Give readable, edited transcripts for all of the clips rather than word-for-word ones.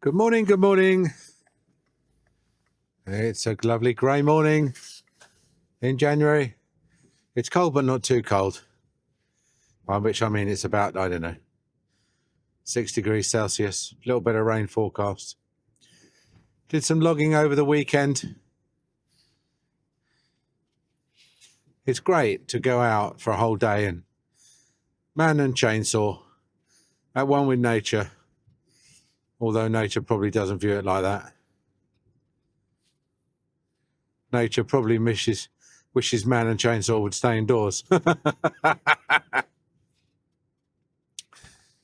Good morning, good morning. It's a lovely grey morning in January. It's cold, but not too cold. By which I mean it's about, 6 degrees Celsius, a little bit of rain forecast. Did some logging over the weekend. It's great to go out for a whole day and man and chainsaw at one with nature, although nature probably doesn't view it like that. Nature probably wishes man and chainsaw would stay indoors.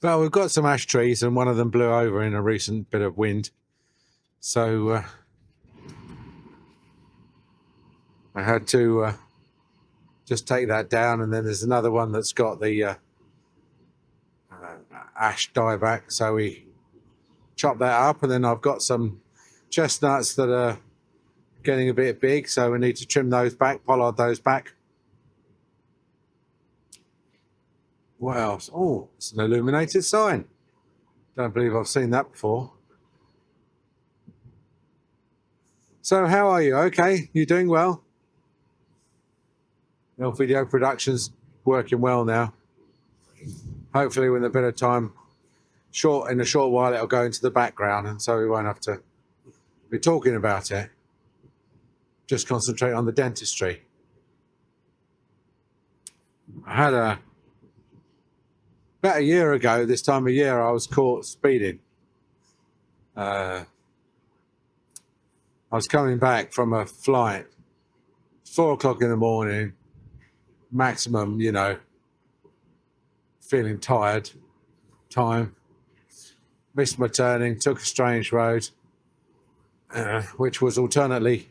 Well, we've got some ash trees and one of them blew over in a recent bit of wind. So I had to just take that down, and then there's another one that's got the ash dieback. So we chop that up, and then I've got some chestnuts that are getting a bit big, so we need to trim those back, pollard those back. What else? Oh, it's an illuminated sign. Don't believe I've seen that before. So how are you? Okay, you doing well? Your video production's working well now. Hopefully with a bit of time, in a short while it'll go into the background, and so we won't have to be talking about it. Just concentrate on the dentistry. I had about a year ago, this time of year, I was caught speeding. I was coming back from a flight, 4 o'clock in the morning, maximum, feeling tired, missed my turning, took a strange road, which was alternately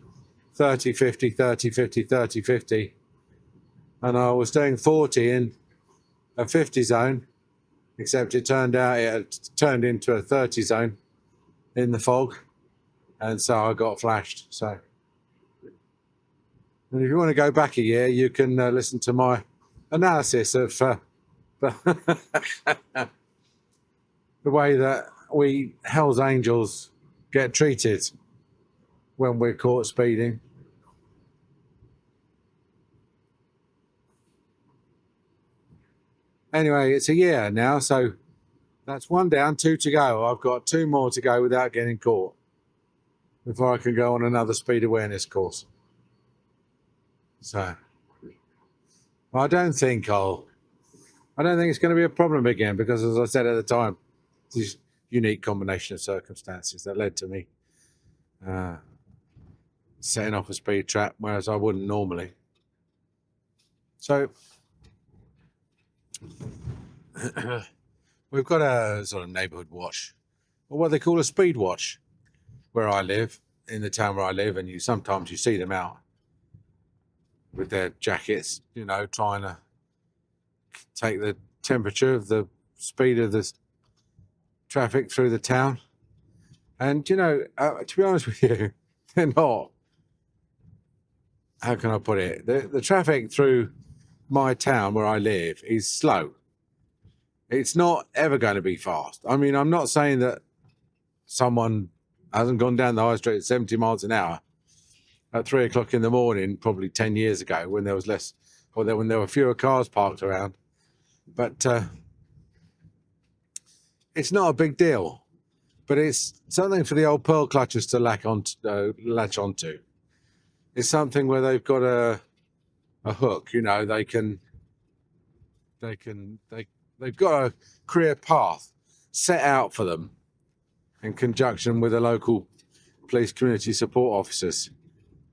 30, 50, 30, 50, 30, 50. And I was doing 40 in a 50 zone, except it turned out it had turned into a 30 zone in the fog. And so I got flashed. So, and if you want to go back a year, you can listen to my analysis of the way that we Hell's Angels get treated when we're caught speeding. Anyway, it's a year now, so that's 1 down, 2 to go. I've got 2 more to go without getting caught before I can go on another speed awareness course. So I don't think it's going to be a problem again, because as I said at the time, this unique combination of circumstances that led to me setting off a speed trap, whereas I wouldn't normally. So we've got a sort of neighbourhood watch, or what they call a speed watch, where I live, in the town where I live, and sometimes you see them out with their jackets, trying to take the temperature of the speed of the traffic through the town. And, to be honest with you, they're not, how can I put it? The traffic through my town where I live is slow. It's not ever going to be fast. I mean, I'm not saying that someone hasn't gone down the high street at 70 miles an hour at 3 o'clock in the morning, probably 10 years ago, when there was less, or when there were fewer cars parked around. But it's not a big deal. But it's something for the old pearl clutchers to latch onto. It's something where they've got a hook. They've got a career path set out for them in conjunction with the local police community support officers.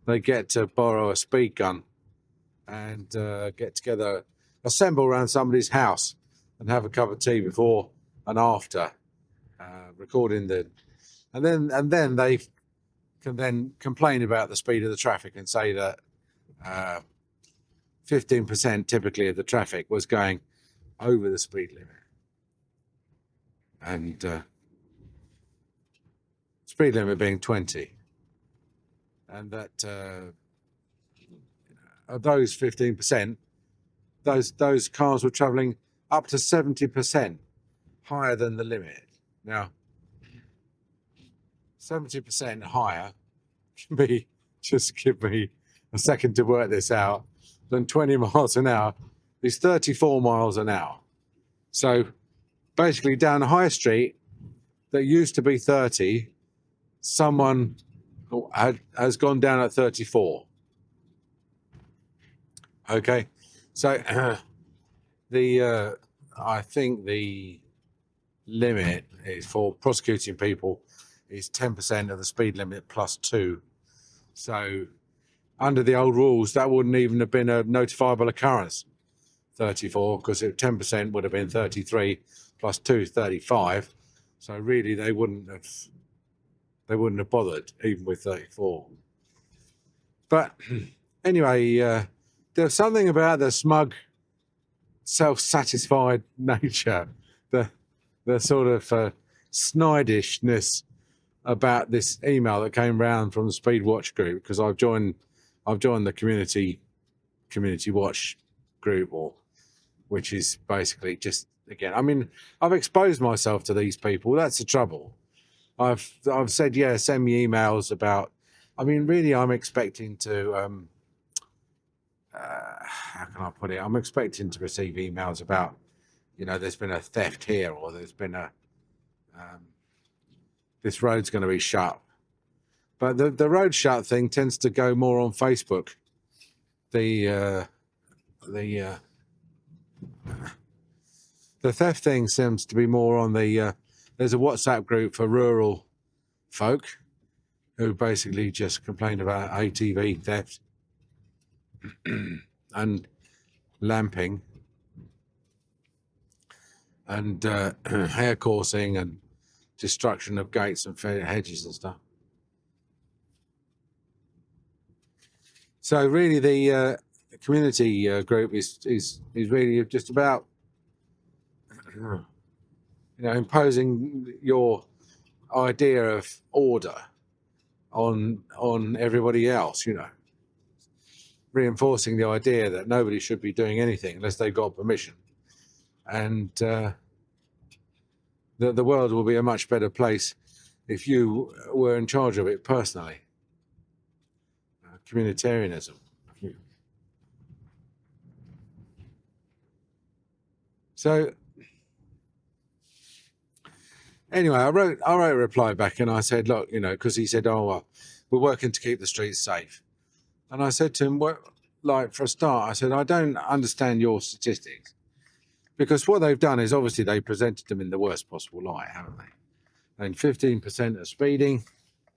They get to borrow a speed gun and get together, assemble around somebody's house and have a cup of tea before and after recording and then they can then complain about the speed of the traffic and say that 15% typically of the traffic was going over the speed limit, and speed limit being 20, and that of those 15%, those cars were travelling up to 70% higher than the limit. Now, 70% higher can be, just give me a second to work this out, than 20 miles an hour is 34 miles an hour. So basically down a high street that used to be 30, someone has gone down at 34. Okay, so I think the limit is for prosecuting people is 10% of the speed limit plus 2. So under the old rules, that wouldn't even have been a notifiable occurrence, 34, because 10% would have been 33 plus 2 is 35. So really, they wouldn't have bothered even with 34. But anyway, there's something about the smug, self-satisfied nature, the sort of snidishness about this email that came round from the Speed Watch group, because I've joined the community watch group, which is basically just, again, I mean, I've exposed myself to these people. That's the trouble. I've said, yeah, send me emails about, I mean, really, I'm expecting to how can I put it? I'm expecting to receive emails about, there's been a theft here, or there's been this road's going to be shut. But the road shut thing tends to go more on Facebook. The theft thing seems to be more on there's a WhatsApp group for rural folk who basically just complain about ATV theft and lamping and hair coursing and destruction of gates and hedges and stuff. So really, the community group is really just about imposing your idea of order on everybody else. Reinforcing the idea that nobody should be doing anything unless they've got permission, and the world will be a much better place if you were in charge of it personally. Communitarianism. So anyway, I wrote a reply back, and I said, look, because he said, we're working to keep the streets safe. And I said to him, well, like, for a start, I said, I don't understand your statistics, because what they've done is obviously they presented them in the worst possible light, haven't they? And 15% of speeding,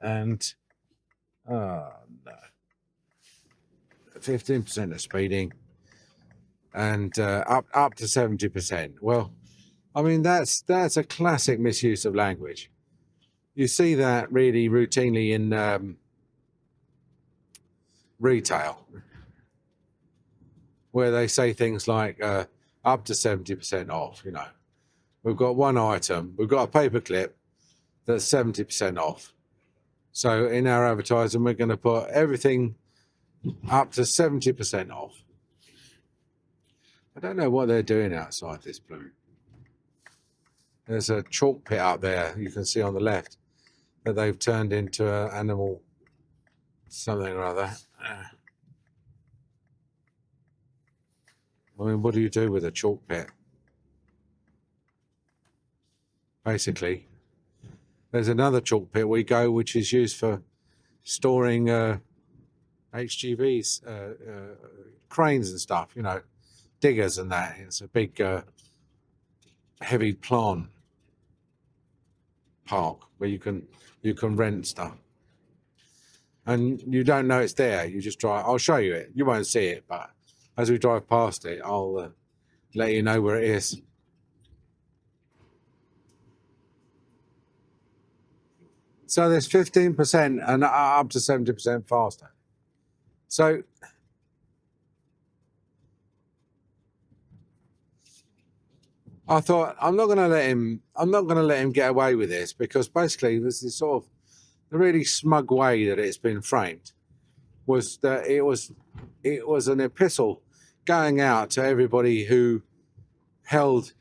and 15% of speeding, and up to 70%. Well, I mean, that's a classic misuse of language. You see that really routinely in retail, where they say things like up to 70% off. We've got one item, we've got a paper clip that's 70% off. So in our advertising, we're going to put everything up to 70% off. I don't know what they're doing outside this blue. There's a chalk pit up there, you can see on the left, that they've turned into an animal something or other. I mean, what do you do with a chalk pit? Basically, there's another chalk pit which is used for storing HGVs, cranes and stuff, diggers and that. It's a big, heavy plant park where you can rent stuff. And you don't know it's there. You just drive. I'll show you it. You won't see it, but as we drive past it, I'll let you know where it is. So there's 15% and up to 70% faster. So I thought, I'm not going to let him get away with this, because basically this is sort of the really smug way that it's been framed was that it was an epistle going out to everybody who held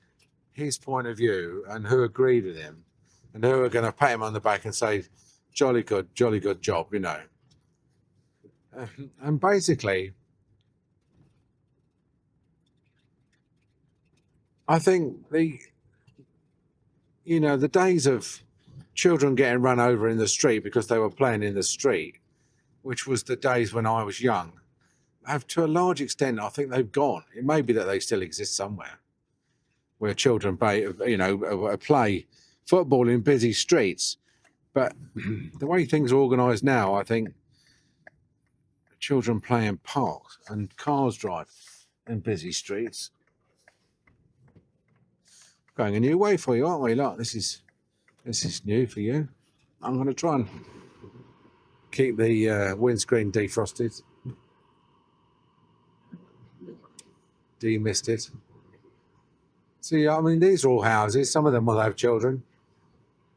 his point of view and who agreed with him, and who were going to pat him on the back and say, jolly good job, you know. And basically, I think the days of children getting run over in the street because they were playing in the street, which was the days when I was young, have to a large extent, I think they've gone. It may be that they still exist somewhere, where children play football in busy streets. But the way things are organised now, I think children play in parks and cars drive in busy streets. Going a new way for you, aren't we? Look, this is new for you. I'm going to try and keep the windscreen defrosted, demisted. See, I mean, these are all houses. Some of them will have children.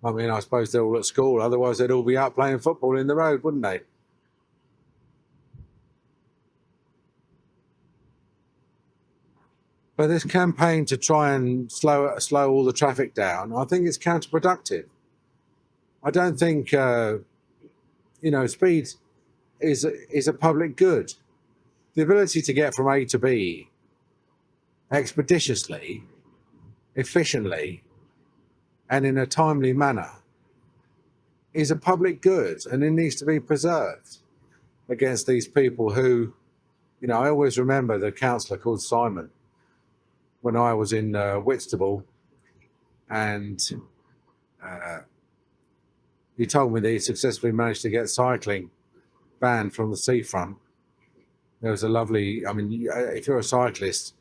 I mean, I suppose they're all at school. Otherwise, they'd all be out playing football in the road, wouldn't they? But this campaign to try and slow all the traffic down, I think it's counterproductive. I don't think, speed is a public good. The ability to get from A to B expeditiously, efficiently, and in a timely manner is a public good, and it needs to be preserved against these people who, I always remember the councillor called Simon when I was in Whitstable, and he told me that he successfully managed to get cycling banned from the seafront. There was a lovely, if you're a cyclist,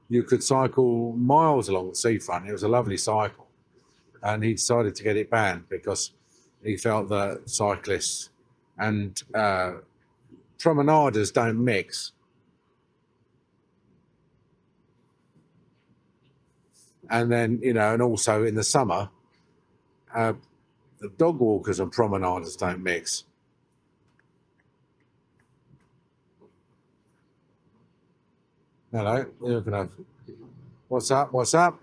you could cycle miles along the seafront. It was a lovely cycle. And he decided to get it banned because he felt that cyclists and promenaders don't mix. And then, and also in the summer, the dog walkers and promenaders don't mix. Hello, you're gonna. What's up? What's up?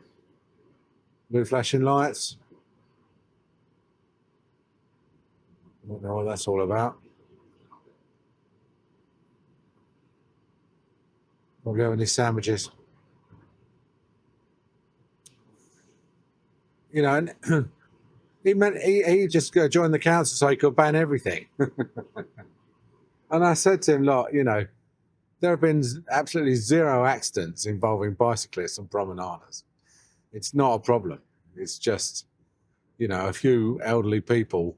Blue flashing lights. I don't know what that's all about. I'll go with these sandwiches. And he just joined the council so he could ban everything. And I said to him, look, there have been absolutely zero accidents involving bicyclists and promenaders. It's not a problem. It's just, a few elderly people,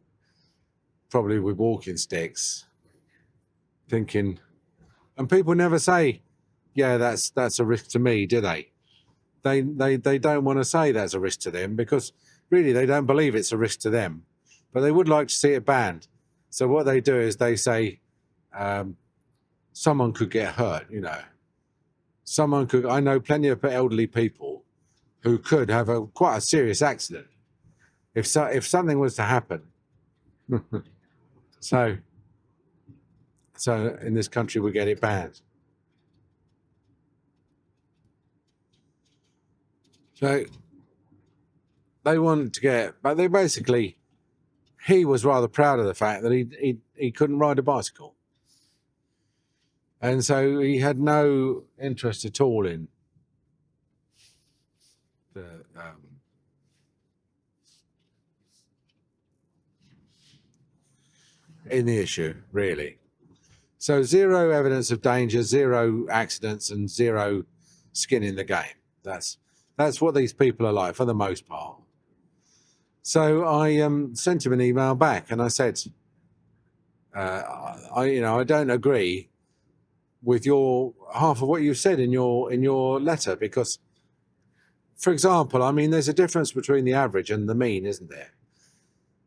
probably with walking sticks, thinking, and people never say, yeah, that's a risk to me, do they? They don't want to say that's a risk to them because really they don't believe it's a risk to them, but they would like to see it banned. So what they do is they say, someone could get hurt, Someone could. I know plenty of elderly people who could have quite a serious accident if something was to happen. So in this country we get it banned. So they wanted to get, but they basically, he was rather proud of the fact that he couldn't ride a bicycle. And so he had no interest at all in the issue, really. So zero evidence of danger, zero accidents, and zero skin in the game. That's what these people are like for the most part. So I sent him an email back and I said, I don't agree with your half of what you said in your letter because, for example, there's a difference between the average and the mean, isn't there?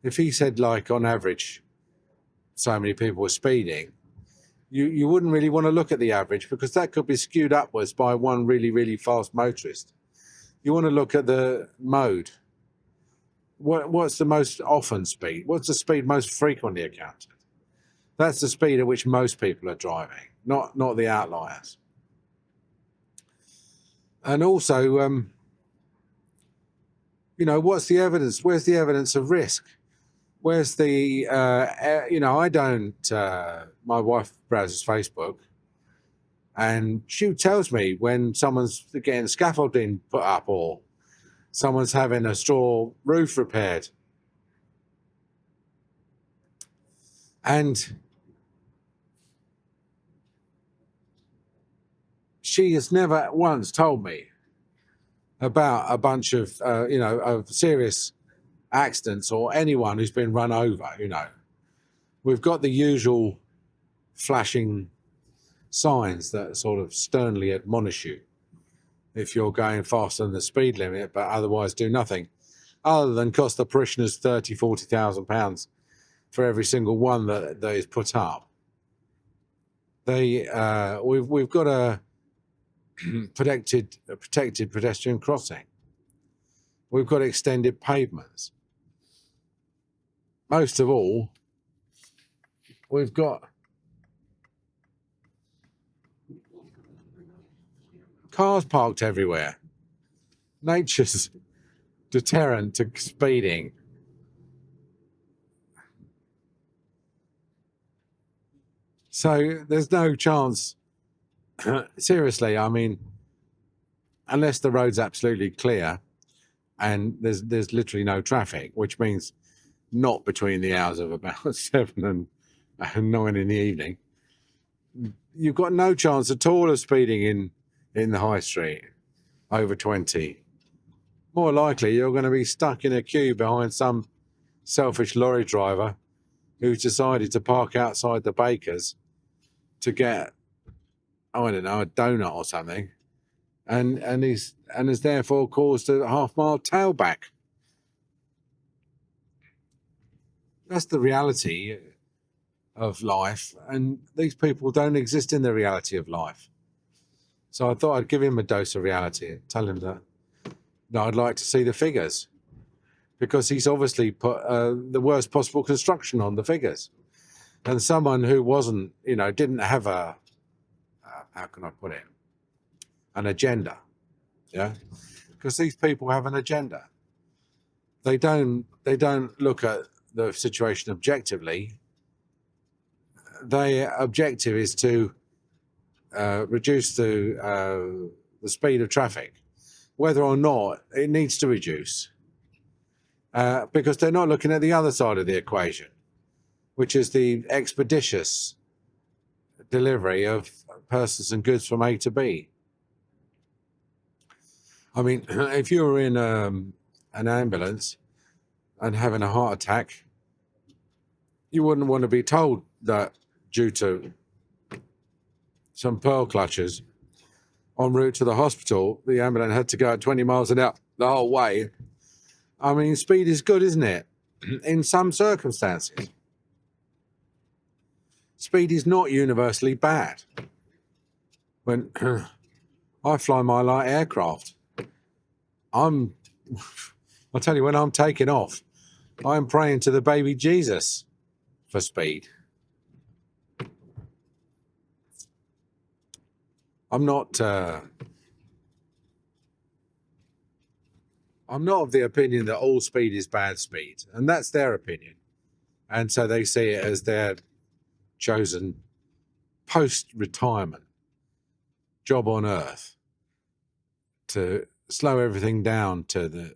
If he said, like, on average, so many people were speeding, you wouldn't really want to look at the average because that could be skewed upwards by one really, really fast motorist. You want to look at the mode. What's the most often speed? What's the speed most frequently encountered? That's the speed at which most people are driving, not the outliers. And also, what's the evidence? Where's the evidence of risk? Where's the, I don't, my wife browses Facebook and she tells me when someone's getting scaffolding put up or someone's having a straw roof repaired. And she has never once told me about a bunch of, of serious accidents or anyone who's been run over. We've got the usual flashing signs that sort of sternly admonish you if you're going faster than the speed limit, but otherwise do nothing other than cost the parishioners £30,000-40,000 for every single one that is put up. We've got a protected pedestrian crossing. We've got extended pavements. Most of all, we've got cars parked everywhere. Nature's deterrent to speeding. So there's no chance. Seriously, I mean, unless the road's absolutely clear and there's literally no traffic, which means not between the hours of about 7 and 9 in the evening, you've got no chance at all of speeding in the high street over 20. More likely, you're going to be stuck in a queue behind some selfish lorry driver who's decided to park outside the baker's to get, I don't know, a donut or something, and has therefore caused a half-mile tailback. That's the reality of life, and these people don't exist in the reality of life. So I thought I'd give him a dose of reality, tell him that I'd like to see the figures, because he's obviously put the worst possible construction on the figures. And someone who wasn't, didn't have a, how can I put it, an agenda, yeah? Because these people have an agenda. They don't look at the situation objectively. Their objective is to reduce the speed of traffic, whether or not it needs to reduce, because they're not looking at the other side of the equation, which is the expeditious delivery of persons and goods from A to B. I mean, if you were in an ambulance and having a heart attack, you wouldn't want to be told that due to some pearl clutchers en route to the hospital, the ambulance had to go at 20 miles an hour the whole way. I mean, speed is good, isn't it? In some circumstances. Speed is not universally bad. When I fly my light aircraft, I'll tell you, when I'm taking off, I'm praying to the baby Jesus for speed. I'm not of the opinion that all speed is bad speed, and that's their opinion. And so they see it as their chosen post-retirement job on earth to slow everything down to the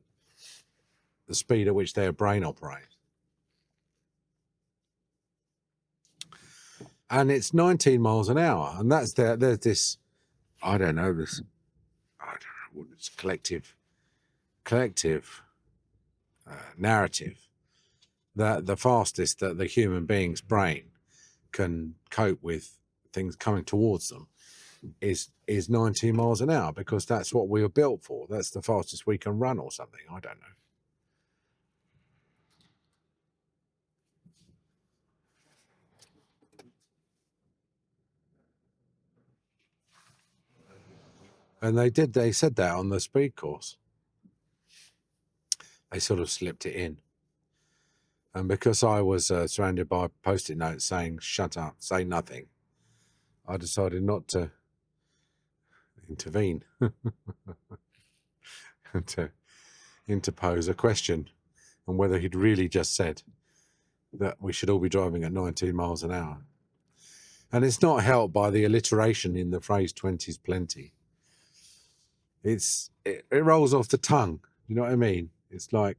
speed at which their brain operates. And it's 19 miles an hour, and there's this, I don't know what it's collective narrative that the fastest that the human being's brain can cope with things coming towards them is 19 miles an hour, because that's what we were built for. That's the fastest we can run or something. I don't know. And they said that on the speed course. They sort of slipped it in. And because I was surrounded by post-it notes saying, shut up, say nothing, I decided not to intervene and to interpose a question on whether he'd really just said that we should all be driving at 19 miles an hour. And it's not helped by the alliteration in the phrase 20's plenty. It rolls off the tongue. You know what I mean? It's like,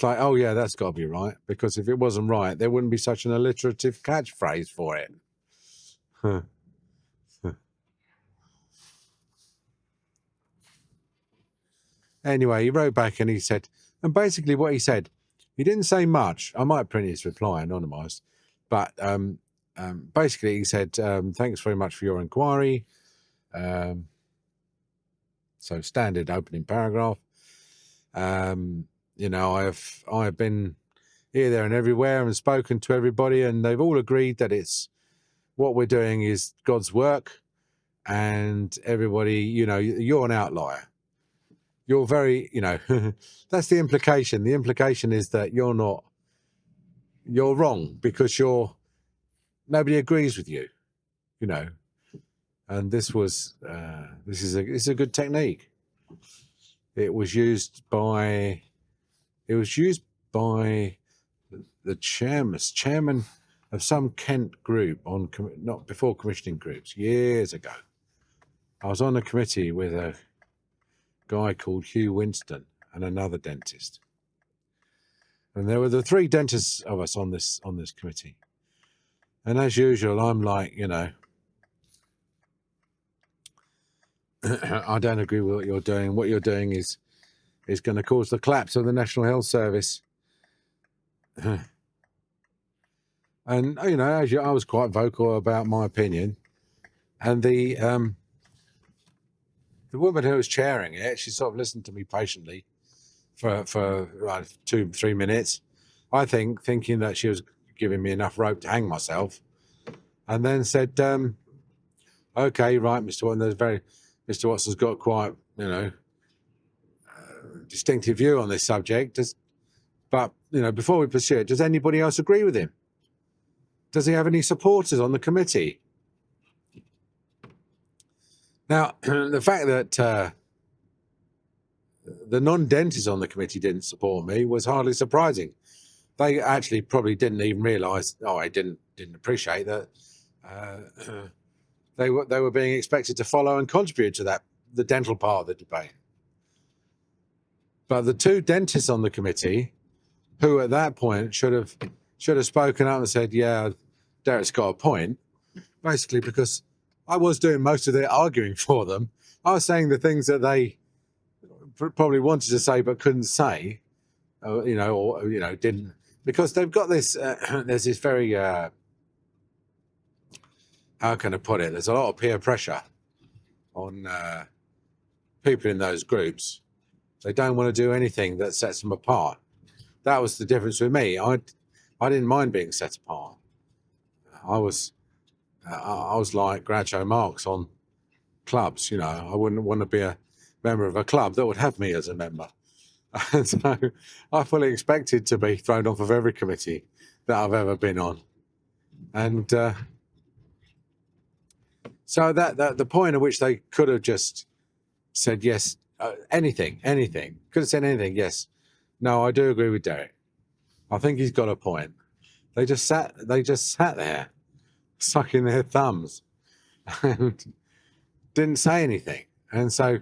oh yeah, that's got to be right. Because if it wasn't right, there wouldn't be such an alliterative catchphrase for it. Anyway, he wrote back and he said, and basically what he said, he didn't say much. I might print his reply anonymized, but basically he said, thanks very much for your inquiry. So standard opening paragraph. You know, I've been here, there, and everywhere, and spoken to everybody, and they've all agreed that it's what we're doing is God's work, and everybody, you know, you're an outlier. You're very, you know, that's the implication. The implication is that you're wrong because nobody agrees with you, you know. And this is a good technique. It was used by the chairman of some Kent group not before commissioning groups years ago. I was on a committee with a guy called Hugh Winston and another dentist, and there were the three dentists of us on this committee. And as usual, I'm like, you know, I don't agree with what you're doing. What you're doing is going to cause the collapse of the National Health Service. And you know, I was quite vocal about my opinion, and the woman who was chairing it, she sort of listened to me patiently for 2-3 minutes, I think, thinking that she was giving me enough rope to hang myself, and then said, "Okay, right, Mr. Watson, Mr. Watson's got quite, you know, distinctive view on this subject. But you know, before we pursue it, does anybody else agree with him? Does he have any supporters on the committee?" Now, the fact that the non-dentists on the committee didn't support me was hardly surprising. They actually probably didn't even realise, I didn't appreciate that they were being expected to follow and contribute to the dental part of the debate. But the two dentists on the committee, who at that point should have spoken up and said, "Yeah, Derek's got a point," basically because I was doing most of their arguing for them. I was saying the things that they probably wanted to say but couldn't say, you know, or you know, didn't, because they've got this. There's this very how can I put it? There's a lot of peer pressure on people in those groups. They don't want to do anything that sets them apart. That was the difference with me. I didn't mind being set apart. I was like Groucho Marx on clubs. You know, I wouldn't want to be a member of a club that would have me as a member. And so I fully expected to be thrown off of every committee that I've ever been on. And so that the point at which they could have just said yes, anything, could have said anything. Yes, no, I do agree with Derek. I think he's got a point. They just sat there, sucking their thumbs, and didn't say anything. And so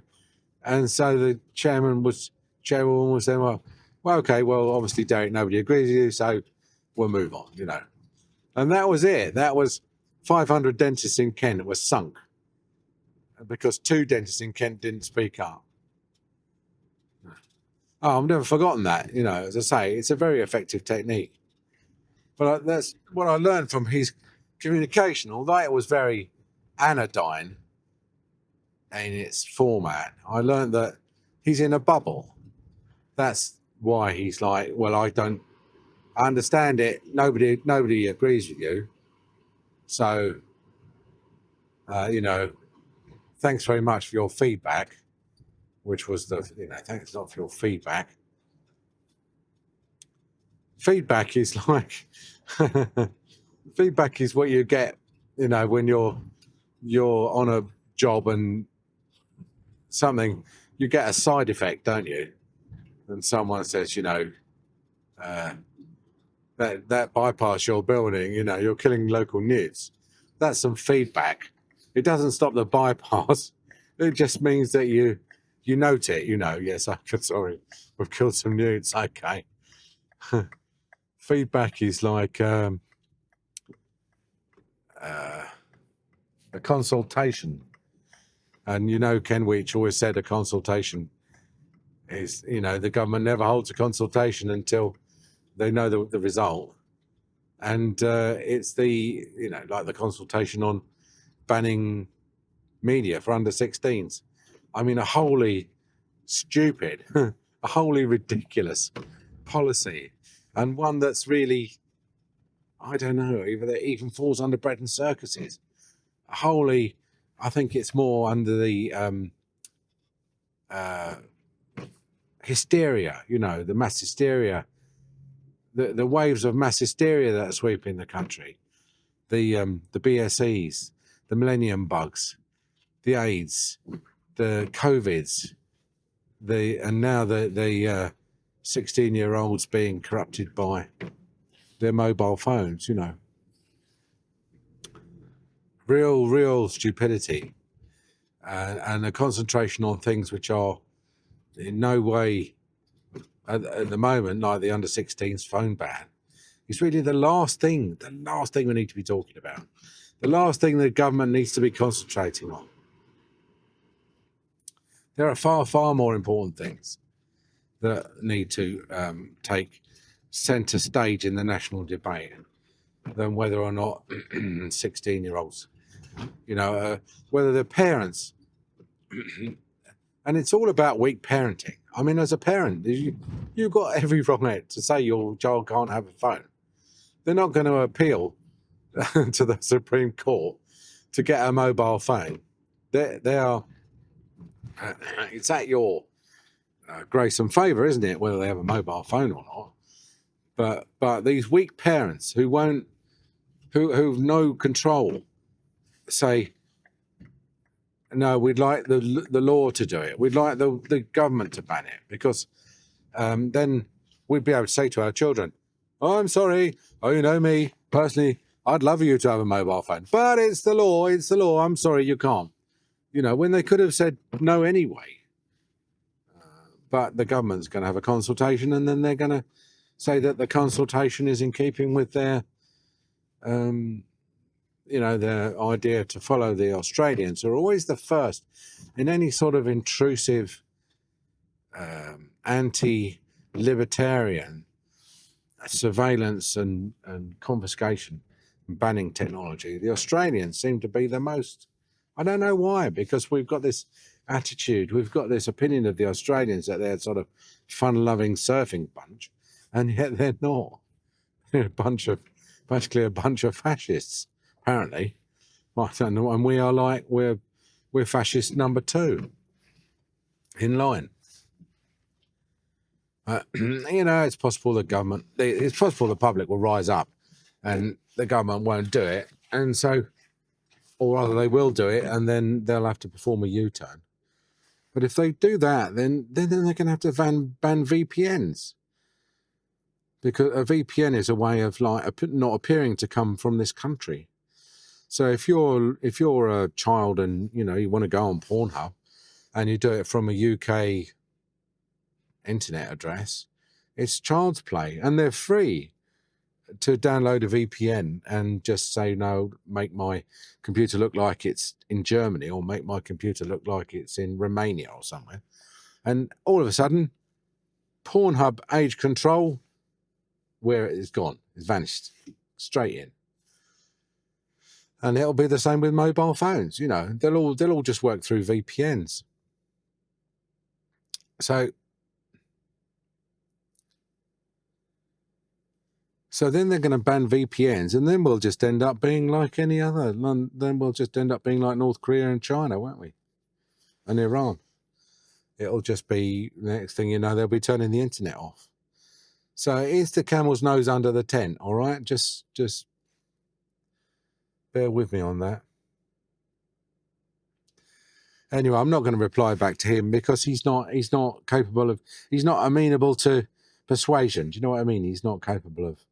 the chairwoman was saying, well, okay, well, obviously, Derek, nobody agrees with you, so we'll move on, you know. And that was it. That was 500 dentists in Kent were sunk because 2 dentists in Kent didn't speak up. Oh, I've never forgotten that. You know, as I say, it's a very effective technique. But that's what I learned from his communication. Although it was very anodyne in its format, I learned that he's in a bubble. That's why he's like, well, I understand it. Nobody agrees with you. So, you know, thanks very much for your feedback, which was thanks a lot for your feedback. Feedback is like, feedback is what you get, you know, when you're on a job and something, you get a side effect, don't you? And someone says, you know, uh, that bypass you're building, you're killing local newts. That's some feedback. It doesn't stop the bypass. It just means that you note it. Yes, sorry, we've killed some newts. Okay. Feedback is like a consultation. And Ken Weech always said a consultation is, the government never holds a consultation until they know the result. And it's like the consultation on banning media for under 16s. I mean, a wholly stupid, a wholly ridiculous policy, and one that's really, I don't know, even falls under bread and circuses. Wholly, I think it's more under the hysteria, the mass hysteria, the waves of mass hysteria that are sweeping the country, the BSEs, the millennium bugs, the AIDS, the COVIDs, and now the 16-year-olds being corrupted by their mobile phones. Real stupidity, and a concentration on things which are in no way at the moment, like the under 16s phone ban, is really the last thing we need to be talking about. The last thing the government needs to be concentrating on. There are far, far more important things that need to take centre stage in the national debate than whether or not 16-year-olds, whether the parents, and it's all about weak parenting. I mean, as a parent, you've got every right to say your child can't have a phone. They're not going to appeal to the Supreme Court to get a mobile phone. They are. It's at your grace and favour, isn't it, whether they have a mobile phone or not? But these weak parents who've no control, say, no, we'd like the law to do it. We'd like the government to ban it, because then we'd be able to say to our children, "Oh, I'm sorry. Oh, you know me personally. I'd love you to have a mobile phone, but it's the law. It's the law. I'm sorry, you can't." When they could have said no anyway. But the government's going to have a consultation, and then they're going to say that the consultation is in keeping with their their idea to follow the Australians, who are always the first in any sort of intrusive, anti-libertarian surveillance and confiscation and banning technology. The Australians seem to be the most. I don't know why, because we've got this attitude, we've got this opinion of the Australians that they're sort of fun-loving surfing bunch, and yet they're not. They're basically a bunch of fascists. Apparently, I don't know, and we are like we're fascist number 2 in line. It's possible it's possible the public will rise up, and the government won't do it, and so, or rather, they will do it, and then they'll have to perform a U-turn. But if they do that, then they're going to have to ban VPNs. Because a VPN is a way of not appearing to come from this country. So if you're a child and you want to go on Pornhub, and you do it from a UK internet address, it's child's play, and they're free to download a VPN and just say, no, make my computer look like it's in Germany, or make my computer look like it's in Romania or somewhere, and all of a sudden, Pornhub age control, where it is gone, it's vanished straight in. And it'll be the same with mobile phones. They'll all just work through VPNs. So then they're going to ban VPNs, and then we'll just end up being like any other. Then we'll just end up being like North Korea and China, won't we? And Iran. It'll just be, next thing you know, they'll be turning the internet off. So it's the camel's nose under the tent, all right? Just bear with me on that. Anyway, I'm not going to reply back to him, because he's not capable of, he's not amenable to persuasion. Do you know what I mean? He's not capable of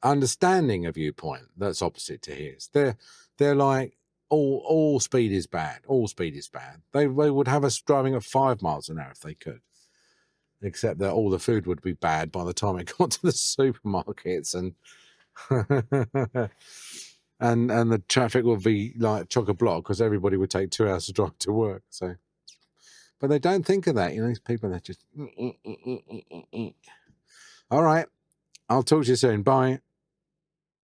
understanding a viewpoint that's opposite to his. They're like, all speed is bad. All speed is bad. They would have us driving at 5 miles an hour if they could, except that all the food would be bad by the time it got to the supermarkets, and and the traffic would be like chock-a-block because everybody would take 2 hours to drive to work. So, but they don't think of that. You know, these people, they're just all right. I'll talk to you soon. Bye.